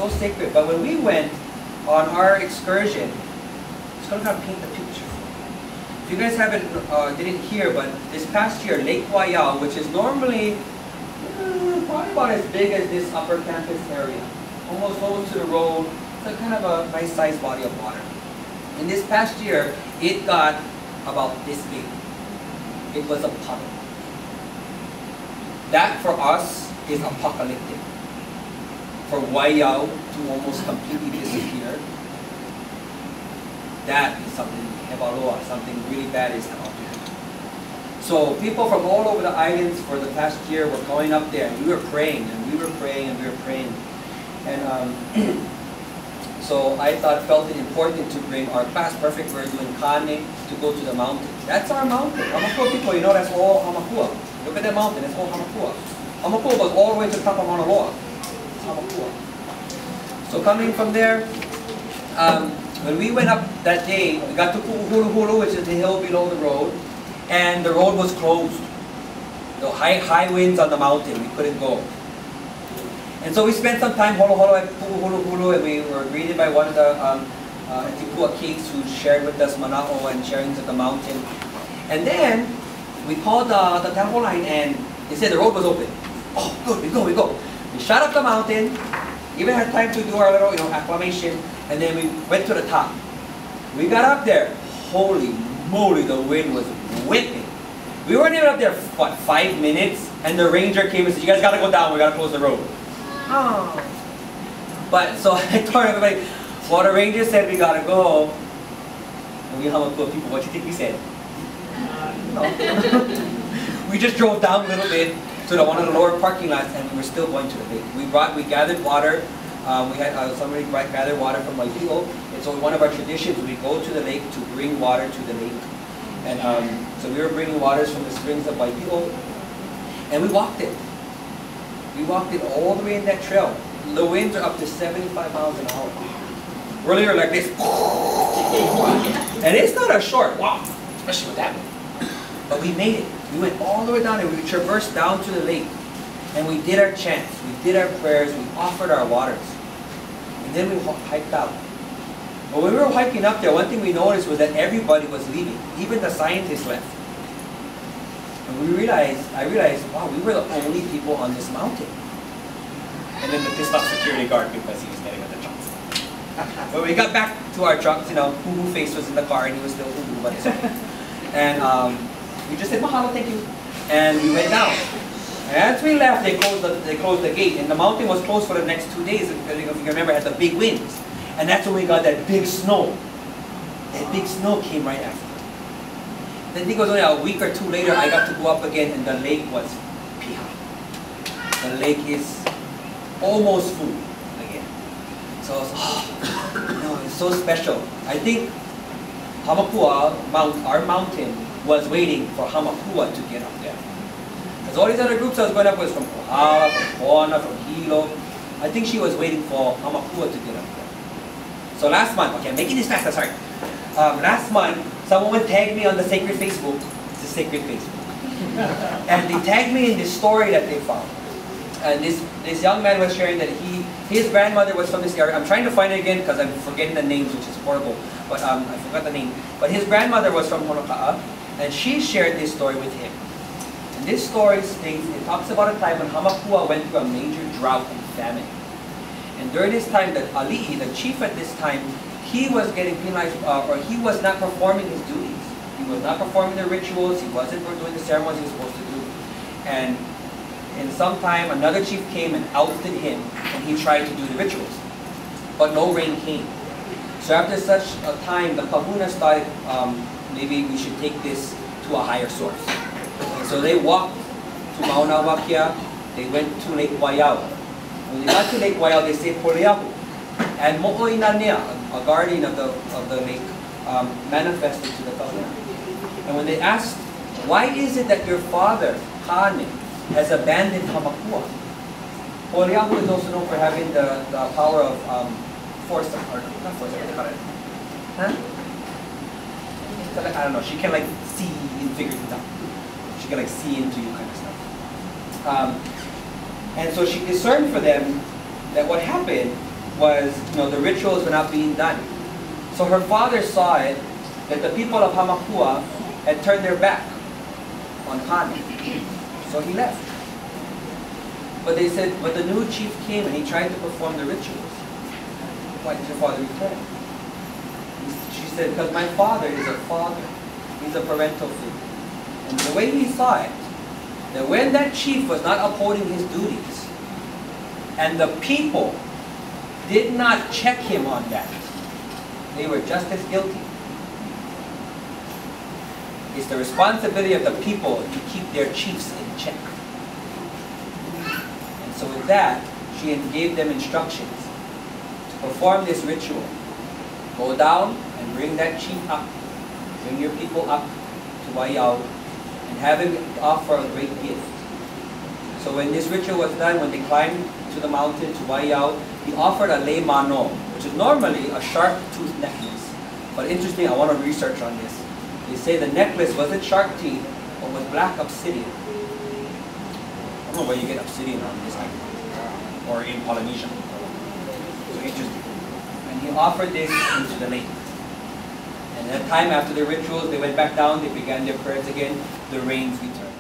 so sacred. But when we went on our excursion, it's going to kind of paint the picture. If you guys didn't hear, but this past year, Lake Waiau, which is normally probably about as big as this upper campus area, almost close to the road, it's a kind of a nice sized body of water. In this past year, it got about this big. It was a puddle. That for us is apocalyptic. For Waiau to almost completely disappear, that is something, something really bad is about to happen. So people from all over the islands for the past year were going up there, and we were praying, and we were praying, and we were praying. And so I felt it important to bring our class. Perfect, we're doing kane to go to the mountain. That's our mountain. Hamakua people, you know that's all Hamakua. Look at that mountain, that's all Hamakua. Hamakua goes all the way to the top of Mauna Kea. Hamakua. So coming from there, when we went up that day, we got to Pu'uhuluhulu, which is the hill below the road, and the road was closed. The high winds on the mountain, we couldn't go. And so we spent some time holo at Pu'uhuluhulu, and we were greeted by one of the Tipua Kings who shared with us mana'o and sharing to the mountain. And then we called the temple line, and they said the road was open. Oh, good, we go. We shot up the mountain, even had time to do our little, acclamation, and then we went to the top. We got up there. Holy moly, the wind was whipping. We weren't even up there, what, 5 minutes, and the ranger came and said, "You guys gotta go down, we gotta close the road." Oh. But, so I told everybody, well, the ranger said we gotta go, and we Hamakua people, what do you think we said? No. We just drove down a little bit to one of the lower parking lots, and we were still going to the lake. We gathered water. We had somebody gathered water from Waipio, and so one of our traditions, we go to the lake to bring water to the lake. And so we were bringing waters from the springs of Waipio, and we walked it. We walked it all the way in that trail. The winds are up to 75 miles an hour. We're literally like this. And it's not a short walk, especially with that wind. But we made it. We went all the way down and we traversed down to the lake. And we did our chants, we did our prayers, we offered our waters. And then we hiked out. But when we were hiking up there, one thing we noticed was that everybody was leaving. Even the scientists left. And I realized, wow, we were the only people on this mountain. And then the pissed off security guard because he was getting at the trucks. When we got back to our trucks, Hoo-Hoo face was in the car and he was still Hoo-Hoo, but it's okay. And we just said, "Mahalo, thank you." And we went down. And as we left, they closed the gate, and the mountain was closed for the next 2 days. If you remember, it had the big winds. And that's when we got that big snow. That big snow came right after. Then I think it was only a week or two later, I got to go up again, and the lake was piha. The lake is almost full again. So it's so special. I think Hamakua, our mountain, was waiting for Hamakua to get up there. Because all these other groups I was going up with from Kohala, from Pono, from Hilo. I think she was waiting for Hamakua to get up there. So last month, okay, I'm making this faster, sorry. Last month, someone tagged me on the sacred Facebook. It's a sacred Facebook. And they tagged me in this story that they found. And this young man was sharing that his grandmother was from this area. I'm trying to find it again because I'm forgetting the names, which is horrible. But I forgot the name. But his grandmother was from Mauna Kea, and she shared this story with him. And this story states, it talks about a time when Hamakua went through a major drought and famine. And during this time, that Ali'i, the chief at this time, he was getting penalized, or he was not performing his duties. He was not performing the rituals, he wasn't doing the ceremonies he was supposed to do. And in some time, another chief came and ousted him, and he tried to do the rituals. But no rain came. So after such a time, the kahuna started, maybe we should take this to a higher source. And so they walked to Mauna Kea, they went to Lake Waiau. When they got to Lake Waiau, they say Poliahu. And Mo'oinanea, a guardian of the lake, manifested to the kahuna. And when they asked, why is it that your father, Kane, has abandoned Hamakua? Poliahu is also known for having the power of foresight, or not foresight, what do they call it? Huh? I don't know, she can like see and figure things out. She can like see into you kind of stuff. And so she discerned for them that what happened was, the rituals were not being done. So her father saw it, that the people of Hamakua had turned their back on Pono. So he left. But they said, but the new chief came and he tried to perform the rituals. Why did your father return? She said, because my father is a father. He's a parental figure. And the way he saw it, that when that chief was not upholding his duties, and the people did not check him on that, they were just as guilty. It's the responsibility of the people to keep their chiefs in check. And so with that, she gave them instructions to perform this ritual. Go down and bring that chief up. Bring your people up to Waiau and have him offer a great gift. So when this ritual was done, when they climbed to the mountain to Waiau, he offered a lei mano, which is normally a shark tooth necklace. But interesting, I want to research on this. They say the necklace wasn't shark teeth, but was black obsidian. I don't know where you get obsidian on this island, or in Polynesia. So interesting. And he offered this into the lake. And at time after the rituals, they went back down, they began their prayers again, the rains returned.